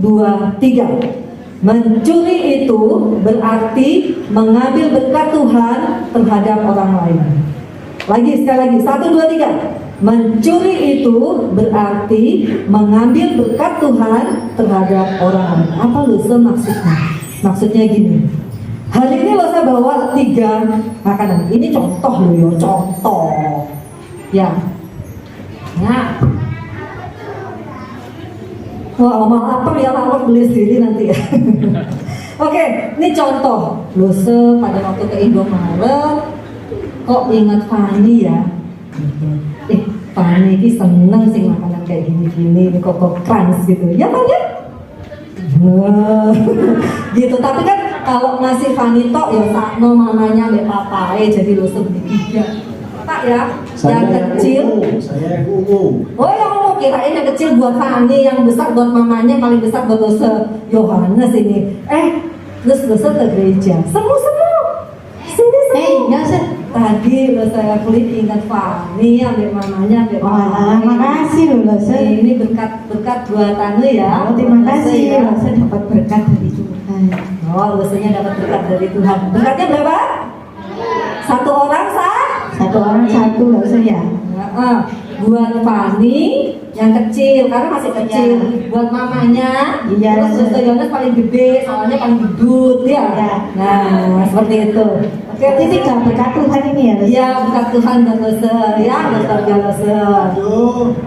2, 3. Mencuri itu berarti mengambil berkat Tuhan terhadap orang lain. Sekali lagi 1, 2, 3. Mencuri itu berarti mengambil berkat Tuhan terhadap orang lain. Apa maksudnya? Maksudnya gini, hari ini saya bawa 3 makanan. Ini contoh loh ya, contoh. Ya. Nah. Wah, maaf ya, aku beli sendiri nanti ya. Oke, ini contoh. Pada waktu ke Indomaret, kok ingat Fani ya? Fani ini seneng sih makanan kayak gini-gini, kok crunch gitu. Ya kan ya? Gitu, tapi kan kalau ngasih Fani tok ya sakno mamanya mbak papae, jadi beli 3. Pak ya, yang kecil. Saya ungu. Oh yang ungu, kirain yang kecil buat Fani, yang besar buat mamanya, paling besar buat Yohanes ini. Terus ke gereja. Semu. Sini. Tadi saya kulit ingat Fani, ambil mamanya, ambil Wah, makasih loh saya. Ini berkat buatan lu ya. Terima kasih ya, saya dapat berkat dari Tuhan. Losenya dapat berkat dari Tuhan. Berkatnya berapa? 1 orang sah? 1 orang 1 loh saya. Buat Fani yang kecil karena masih kecil. Buat mamanya. Iya. Terus Yohanes paling gede, soalnya paling gedut ya. Iya. Nah seperti itu. Oke, Jadi 3 berkat Tuhan ini ya. Iya, berkat Tuhan dan ya, berkat Yohanes. Aduh.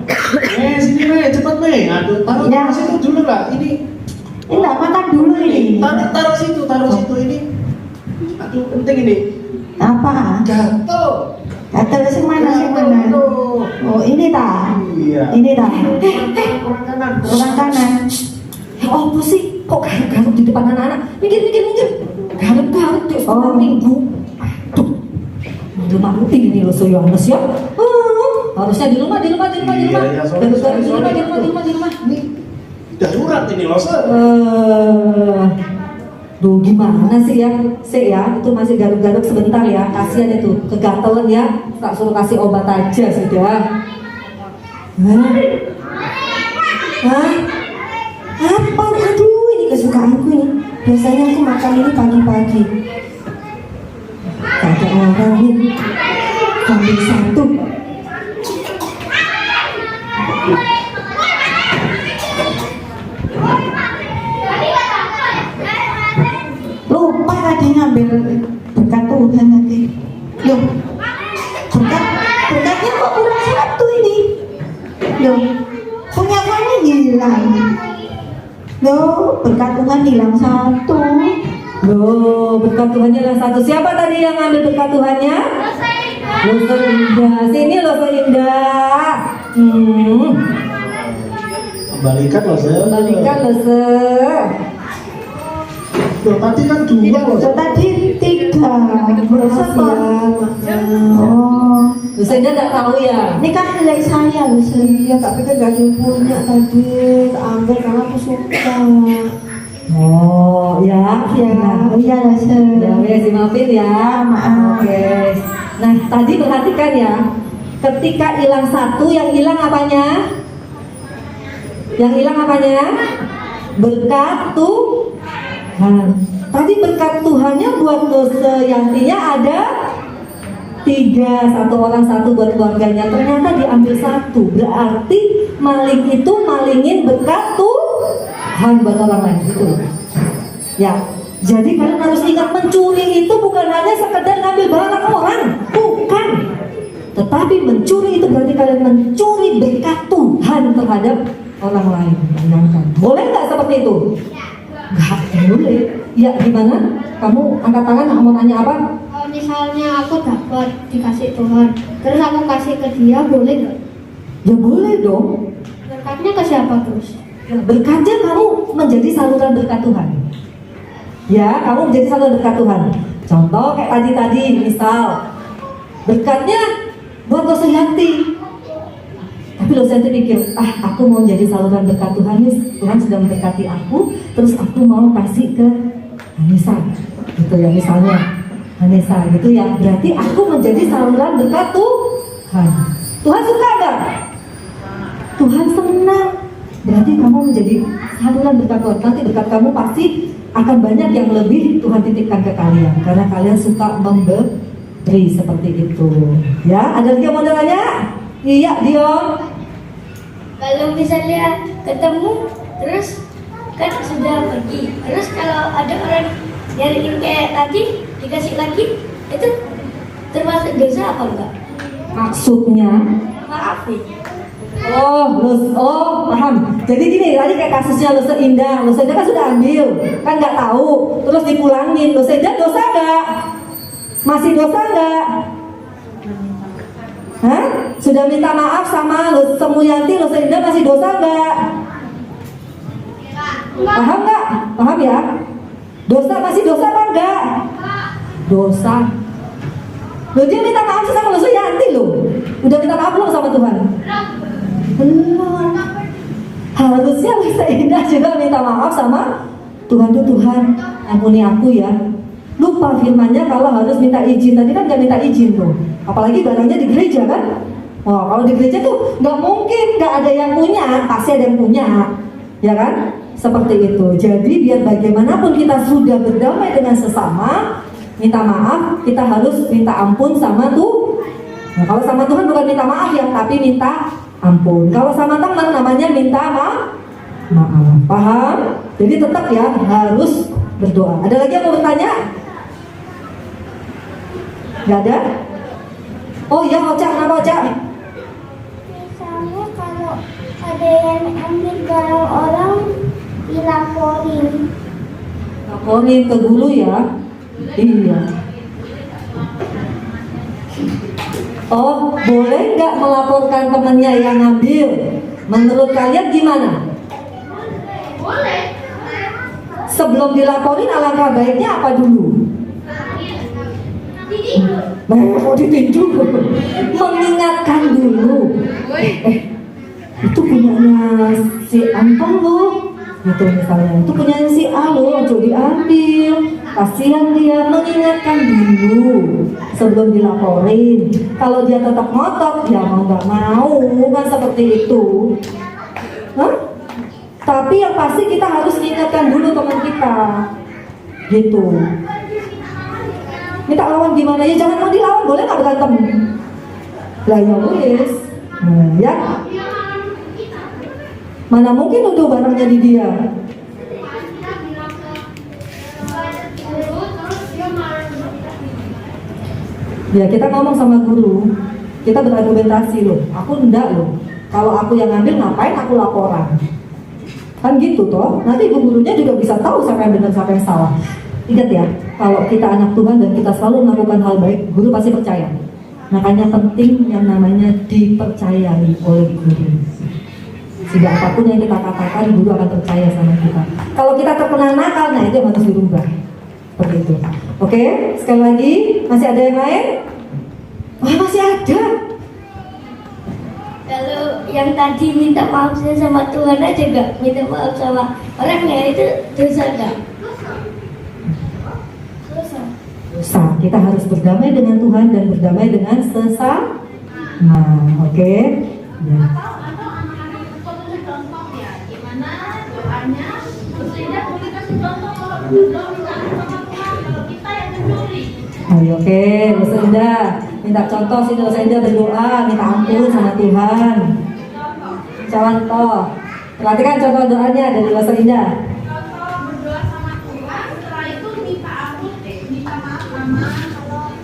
Sini cepat Aduh, taruh situ dulu lah. Ini enggak makan dulu ini. Taruh situ ini. Aduh, penting ini. Apa? Gatel. Gatel sing mana? Oh, ini ta. Iya. Ini ta. Kurang kanan. Kurang kanan. Apa sih? Kok garuk di depan anak-anak? Mikir. Garuk di sekolah minggu. Aduh. Malu-malu ini loh Yohanes ya. Harusnya di rumah. Iya, iya, sorry. Di rumah. Ini darurat ini loh, Sir. Duh gimana sih ya, itu masih garuk-garuk sebentar ya, kasihan itu, kegatelan ya, tak suruh kasih obat aja sudah. Hah? Apa? Aduh, ini kesukaanku ini. Biasanya aku makan ini pagi-pagi. Gak ada orang nih. Kambing satu. Lupa tadi ngambil berkat Tuhan tadi. Loh, berkatnya kok kurang satu ini. Loh, punya mana hilang. Loh, berkat Tuhan hilang satu. Loh, berkat Tuhannya yang satu. Siapa tadi yang ngambil berkat Tuhannya? Loso Indah. Sini Loso Indah. Kembalikan loh, Sir. Kembalikan Loso. Loh, tadi kan 2 loh. Loh, tadi 3. Maaf ya. Oh, Loso Indah nggak tahu ya. ini kan milik saya loh. Iya, tapi kan gak ada yang punya tadi. Ambil karena aku suka. Oh, ya. Oh iya lah, Sir. Ya wes dimaafin ya. Maaf. Oke. Nah tadi perhatikan ya, ketika hilang satu, yang hilang apanya? Yang hilang apanya? Berkat Tuhan. Tadi berkat Tuhannya buat dosa Yantinya ada 3, 1 orang 1 buat keluarganya. Ternyata diambil 1. Berarti maling itu malingin berkat Tuhan buat orang lain gitu. Ya. Jadi kalian harus ingat, mencuri itu bukan hanya sekedar ngambil barang orang, bukan. Tetapi mencuri itu berarti kalian mencuri berkat Tuhan terhadap orang lain. Bayangkan. Boleh nggak seperti itu? Nggak boleh. Ya gimana? Kamu angkat tangan mau nanya apa? Kalau misalnya aku dapat dikasih Tuhan, terus aku kasih ke dia, boleh nggak? Ya boleh dong. Berkatnya ke siapa terus? Berkatnya kamu menjadi saluran berkat Tuhan. Ya, kamu menjadi saluran berkat Tuhan. Contoh kayak tadi misal berkatnya buat Loso Yanti. Tapi Loso Yanti pikir, aku mau jadi saluran berkat Tuhan nih. Tuhan sudah memberkati aku, terus aku mau kasih ke Anissa. Gitu ya misalnya. Anissa gitu ya. Berarti aku menjadi saluran berkat Tuhan. Tuhan suka nggak? Tuhan senang. Berarti kamu menjadi saluran berkat Tuhan. Nanti berkat kamu pasti akan banyak yang lebih Tuhan titipkan ke kalian, karena kalian suka memberi seperti itu. Ya, ada lagi yang mau nanya? Iya, Dion. Kalau misalnya ketemu, terus kan sudah pergi, terus kalau ada orang nyariin kayak tadi dikasih lagi, itu termasuk dosa apa enggak? Maksudnya? Maaf nih. Oh, paham. Jadi gini, tadi kayak kasusnya Loso Indah kan sudah ambil, kan nggak tahu, terus dipulangin. Loso Indah dosa nggak? Masih dosa nggak? Hah? Sudah minta maaf sama Loso Yanti, Loso Indah masih dosa nggak? Paham nggak? Paham ya? Dosa masih dosa apa enggak? Dosa. Loh, dia minta maaf sama Loso Yanti loh. Udah minta maaf belum sama Tuhan? Belum. Harusnya Loso Indah juga minta maaf sama Tuhan. Tuhan, ampuni aku ya. Lupa firmannya kalau harus minta izin. Tadi kan nggak minta izin tuh. Apalagi barangnya di gereja kan. Oh, kalau di gereja tuh nggak mungkin nggak ada yang punya, pasti ada yang punya, ya kan? Seperti itu. Jadi biar bagaimanapun kita sudah berdamai dengan sesama, minta maaf, kita harus minta ampun sama Tuhan. Nah, kalau sama Tuhan bukan minta maaf ya, tapi minta ampun. Kalau sama teman namanya minta maaf. Paham? Jadi tetap ya harus berdoa. Ada lagi yang mau bertanya? Gak ada? Oh iya, Oca, kenapa Oca? Misalnya kalau ada yang ambil barang orang, dilaporin. Laporin ke guru ya? Iya. Oh, boleh nggak melaporkan temannya yang ngambil? Menurut kalian gimana? Boleh. Sebelum dilaporin alangkah baiknya apa dulu? mau ditinju. Mengingatkan dulu. Itu punyanya si Anton loh. Gitu misalnya, itu punyanya si A loh, coba diambil. Kasihan dia, mengingatkan dulu sebelum dilaporin. Kalau dia tetap ngotot, ya mau nggak mau, kan seperti itu. Hah? Tapi yang pasti kita harus ingatkan dulu teman kita, gitu. Minta lawan gimana ya? Jangan mau dilawan, boleh nggak berantem? Lah ya wis, ya. Mana mungkin untuk barangnya di dia? Ya kita ngomong sama guru, kita berargumentasi loh. Aku enggak loh. Kalau aku yang ngambil ngapain aku laporan? Kan gitu toh. Nanti ibu gurunya juga bisa tahu siapa yang benar siapa yang salah. Ingat ya, kalau kita anak Tuhan dan kita selalu melakukan hal baik, guru pasti percaya. Makanya penting yang namanya dipercayai oleh guru. Sehingga apapun yang kita katakan, guru akan percaya sama kita. Kalau kita terkena nakal, nah itu yang harus dirubah. Seperti itu. Oke, sekali lagi, masih ada yang lain? Oh, masih ada. Kalau yang tadi minta maaf sama Tuhan aja gak minta maaf sama orangnya, itu dosa gak? Dosa. Kita harus berdamai dengan Tuhan dan berdamai dengan sesama. Oke. Ya. Ayo, oke, Dosa Indah minta contoh sih. Dosa Indah berdoa minta ampun sama Tuhan. Contoh, perhatikan contoh doanya dari Dosa Indah. Berdoa sama Tuhan, setelah itu minta ampun, minta maaf sama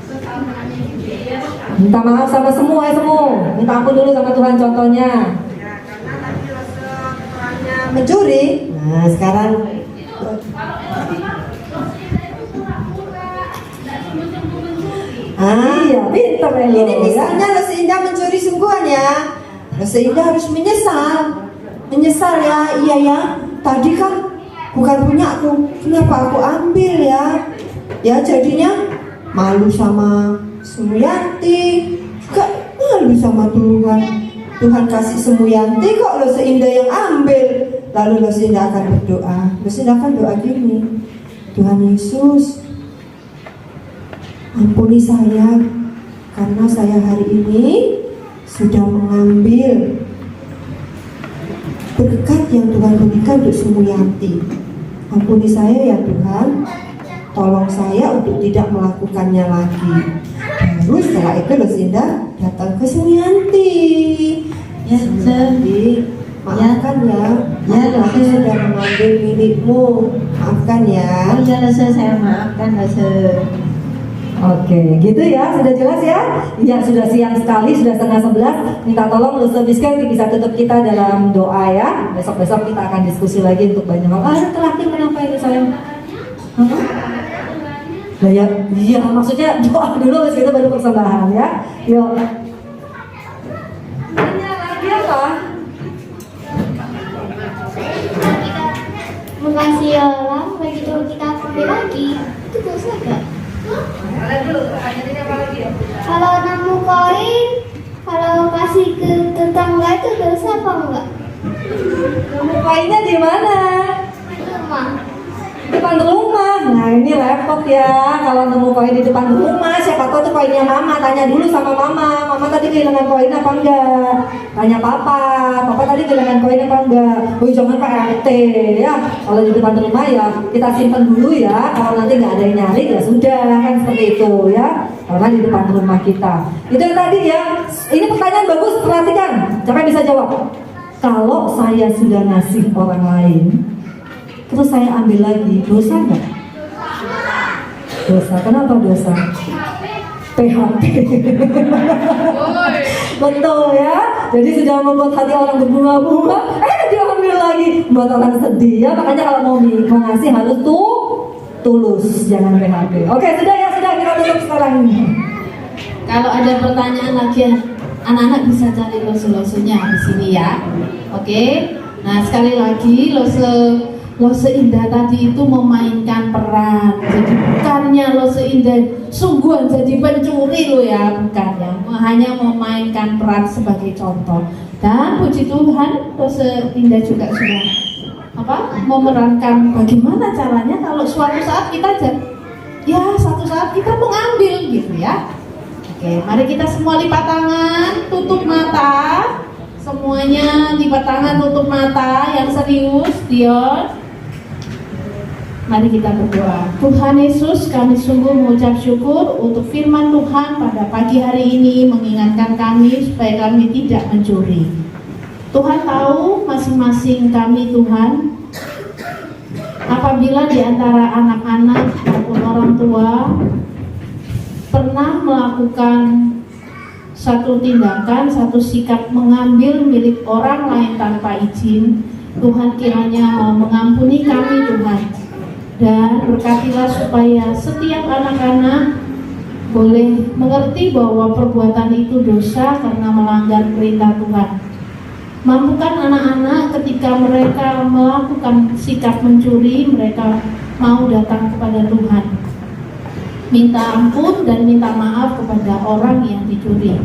sesamanya gitu ya. Minta maaf sama semua. Minta ampun dulu sama Tuhan contohnya. Karena tadi orangnya mencuri. Nah sekarang Iya, pinter ya lo. ini misalnya Lo Seindah mencuri sungguhan ya. Lo Seindah harus menyesal ya. Iya ya, tadi kan bukan punya aku, kenapa aku ambil ya? Ya jadinya malu sama Sumuyanti, juga malu sama Tuhan. Tuhan kasih Sumuyanti kok Lo Seindah yang ambil. Lalu Lo Seindah akan berdoa. Lo Seindah akan doa gini, Tuhan Yesus, ampuni saya karena saya hari ini sudah mengambil berkat yang Tuhan berikan untuk Sumuyanti. Ampuni saya ya Tuhan, tolong saya untuk tidak melakukannya lagi. Baru setelah itu Lo Seindah datang ke Sumuyanti. Ya, Sumuyanti, maafkan ya, aku sudah mengambil milikmu. Maafkan ya. Oh iya, saya maafkan, Oke, gitu ya, sudah jelas ya? Iya, sudah siang sekali, sudah 10:30. Minta tolong Lulusan Miskin bisa tutup kita dalam doa ya. Besok-besok kita akan diskusi lagi untuk banyak hal. Terakhir kenapa ini sayang? Nah, ya, iya, maksudnya doa dulu, terus kita baru persembahan ya. Yuk. Tanya lagi apa? Mengasihi orang, begitu kita ambil lagi, itu dosa gak? Kalau nemu koin, kalau kasih ke tetangga itu dosa apa enggak? Kamu koinnya di mana? Rumah. Depan rumah. Nah ini repot ya. Kalau nemu koin di depan rumah, siapa tahu itu koinnya mama. Tanya dulu sama mama. Mama tadi kehilangan koin apa enggak? Tanya papa. Papa tadi kehilangan koin apa enggak? Oh jangan Pak RT ya. Kalau di depan rumah ya kita simpan dulu ya. Kalau nanti nggak ada yang nyari ya sudah, kan seperti itu ya. Karena di depan rumah kita. Itu yang tadi ya. Ini pertanyaan bagus. Perhatikan. Siapa yang bisa jawab? Kalau saya sudah ngasih orang lain, terus saya ambil lagi, dosa nggak? Dosa. Kenapa dosa? PHP. Betul ya. Jadi sudah membuat hati orang berbunga-bunga, dia ambil lagi, buat orang sedih ya. Makanya kalau mau ngasih harus tulus, jangan PHP. Oke, sudah ya, sudah kita tutup sekarang. Kalau ada pertanyaan lagi, anak-anak bisa cari losu-losunya di sini ya. Oke. Nah sekali lagi Lose Indah tadi itu memainkan peran. Jadi bukannya caranya lo seindah sungguhan jadi pencuri lo ya, bukan ya, hanya memainkan peran sebagai contoh. Dan puji Tuhan lo seindah juga sudah memerankan bagaimana caranya kalau suatu saat kita suatu saat kita mengambil gitu ya. Oke, mari kita semua lipat tangan, tutup mata. Semuanya lipat tangan, tutup mata. Yang serius, Dion. Mari kita berdoa. Tuhan Yesus, kami sungguh mengucap syukur untuk firman Tuhan pada pagi hari ini mengingatkan kami supaya kami tidak mencuri. Tuhan tahu masing-masing kami, Tuhan, apabila di antara anak-anak maupun orang tua pernah melakukan satu tindakan, satu sikap mengambil milik orang lain tanpa izin, Tuhan kiranya mengampuni kami, Tuhan, dan berkatilah supaya setiap anak-anak boleh mengerti bahwa perbuatan itu dosa karena melanggar perintah Tuhan. Mampukan anak-anak ketika mereka melakukan sikap mencuri, mereka mau datang kepada Tuhan, minta ampun dan minta maaf kepada orang yang dicuri.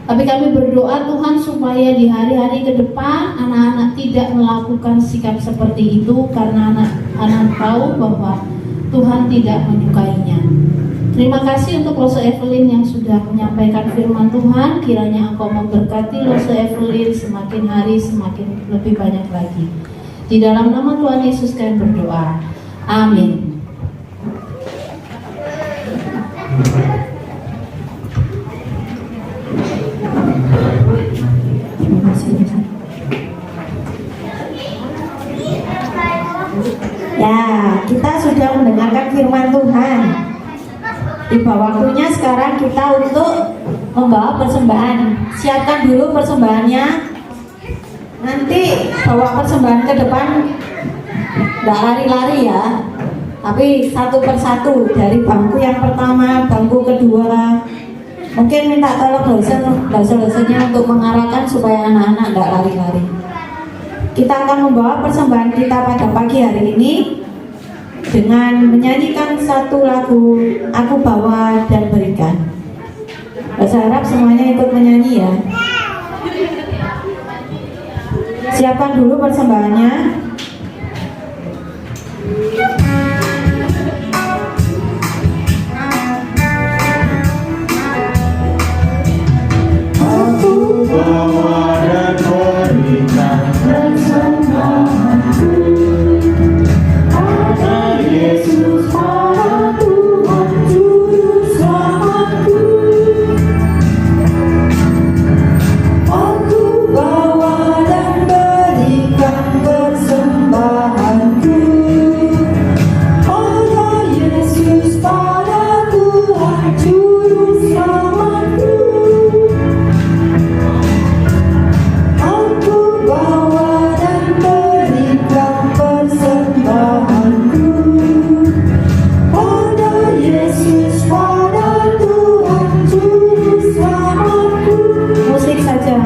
Tapi kami berdoa Tuhan supaya di hari-hari ke depan anak-anak tidak melakukan sikap seperti itu, karena anak-anak tahu bahwa Tuhan tidak menyukainya. Terima kasih untuk Lose Evelyn yang sudah menyampaikan firman Tuhan. Kiranya Engkau memberkati Lose Evelyn semakin hari semakin lebih banyak lagi. Di dalam nama Tuhan Yesus kami berdoa. Amin. Ya, kita sudah mendengarkan firman Tuhan. Tiba waktunya sekarang kita untuk membawa persembahan. Siapkan dulu persembahannya. Nanti bawa persembahan ke depan. Nggak lari-lari ya, tapi satu persatu dari bangku yang pertama, bangku kedua. Mungkin minta tolong dosen-dosennya untuk mengarahkan supaya anak-anak nggak lari-lari. Kita akan membawa persembahan kita pada pagi hari ini dengan menyanyikan satu lagu Aku Bawa dan Berikan. Saya harap semuanya ikut menyanyi ya. Siapkan dulu persembahannya. Aku bawa dan berikan persembahanku pada Yesus, pada Tuhan Juru Selamatku. Aku bawa dan berikan persembahanku pada Yesus, pada Tuhan Juru Selamatku. Aku bawa dan berikan persembahanku pada Yesus, pada Tuhan Juru Selamatku. Musik saja.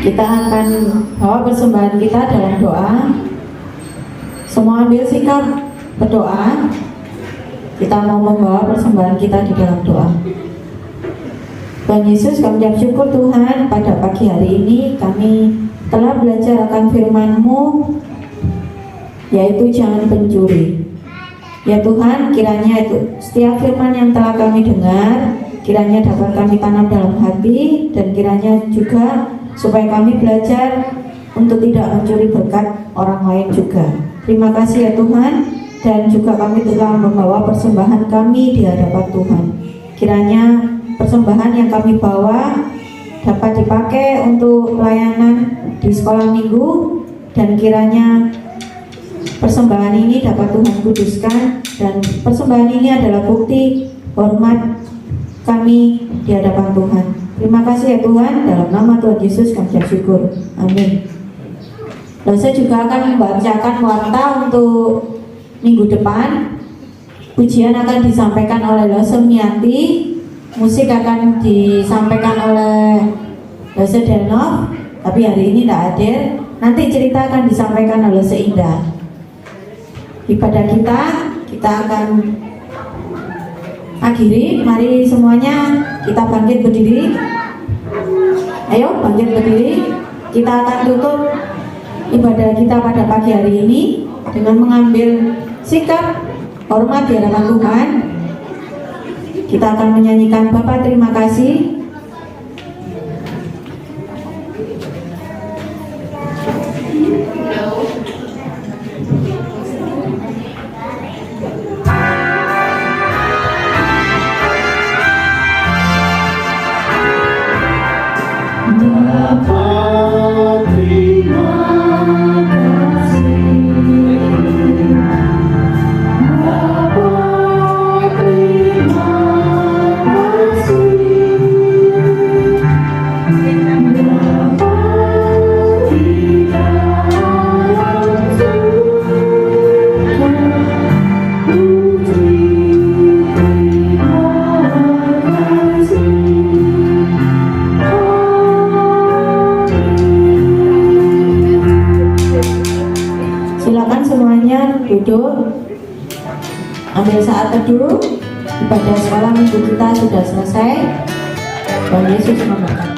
Kita akan bawa persembahan kita dalam doa. Semua ambil sikap berdoa. Kita mau membawa persembahan kita di dalam doa. Tuhan Yesus, kami ucap syukur Tuhan, pada pagi hari ini kami telah belajar akan firman-Mu, yaitu jangan pencuri. Ya Tuhan, kiranya itu setiap firman yang telah kami dengar, kiranya dapat kami tanam dalam hati, dan kiranya juga supaya kami belajar untuk tidak mencuri berkat orang lain juga. Terima kasih ya Tuhan, dan juga kami telah membawa persembahan kami di hadapan Tuhan. Kiranya persembahan yang kami bawa dapat dipakai untuk pelayanan di sekolah minggu, dan kiranya persembahan ini dapat Tuhan kuduskan, dan persembahan ini adalah bukti hormat kami di hadapan Tuhan. Terima kasih ya Tuhan, dalam nama Tuhan Yesus kami bersyukur. Amin. Dan saya juga akan membacakan warta untuk minggu depan. Pujian akan disampaikan oleh Lose Miati, musik akan disampaikan oleh Lose Denov, tapi hari ini tidak hadir. Nanti cerita akan disampaikan oleh Seindah. Ibadah kita akan akhiri. Mari semuanya kita bangkit berdiri. Ayo bangkit berdiri. Kita akan tutup ibadah kita pada pagi hari ini dengan mengambil sikap hormat di hadapan Tuhan. Kita akan menyanyikan Bapa terima kasih. Silakan semuanya duduk, ambil saat teduh. Ibadah sekolah minggu kita sudah selesai. Tuhan Yesus memberkati.